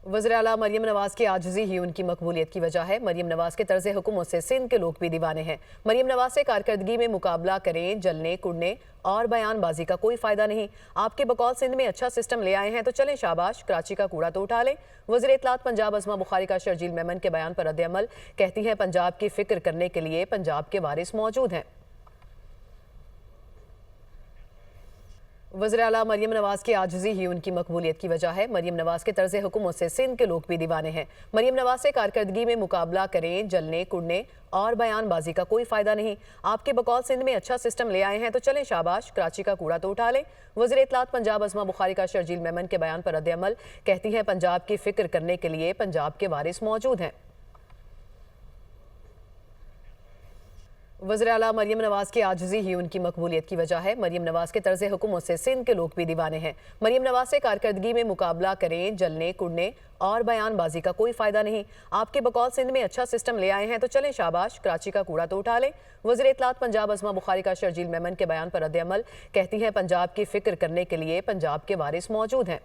वज़ीर आला मरियम नवाज की आजिज़ी ही उनकी मकबूलियत की वजह है। मरियम नवाज के तर्ज़ हुकुमत से सिंध के लोग भी दीवाने हैं। मरियम नवाज से कारकर्दगी में मुकाबला करें, जलने कुड़ने और बयानबाजी का कोई फ़ायदा नहीं। आपके बकौल सिंध में अच्छा सिस्टम ले आए हैं तो चलें शाबाश, कराची का कूड़ा तो उठा लें। वज़ीर इत्तलात पंजाब अज़मा बुखारी का शर्जील मेमन के बयान पर रद्द-ए-अमल, कहती हैं पंजाब की फ़िक्र करने के लिए पंजाब के वारिस मौजूद हैं। वज़ीर आला मरियम नवाज की आजिज़ी ही उनकी मकबूलियत की वजह है। मरियम नवाज के तर्ज़ हुकुमत से सिंध के लोग भी दीवाने हैं। मरियम नवाज से कारकर्दगी में मुकाबला करें, जलने कुड़ने और बयानबाजी का कोई फ़ायदा नहीं। आपके बकौल सिंध में अच्छा सिस्टम ले आए हैं तो चलें शाबाश, कराची का कूड़ा तो उठा लें। वज़ीर इत्तलात पंजाब अज़मा बुखारी का शर्जील मेमन के बयान पर रद्द-ए-अमल, कहती हैं पंजाब की फ़िक्र करने के लिए पंजाब के वारिस मौजूद हैं। वज़ीर आला मरियम नवाज की आजिज़ी ही उनकी मकबूलियत की वजह है। मरियम नवाज के तर्ज़ हुकुमत से सिंध के लोग भी दीवाने हैं। मरियम नवाज से कारकर्दगी में मुकाबला करें, जलने कुड़ने और बयानबाजी का कोई फ़ायदा नहीं। आपके बकौल सिंध में अच्छा सिस्टम ले आए हैं तो चलें शाबाश, कराची का कूड़ा तो उठा लें। वज़ीर इत्तलात पंजाब अज़मा बुखारी का शर्जील मेमन के बयान पर रद्द-ए-अमल, कहती हैं पंजाब की फ़िक्र करने के लिए पंजाब के वारिस मौजूद हैं।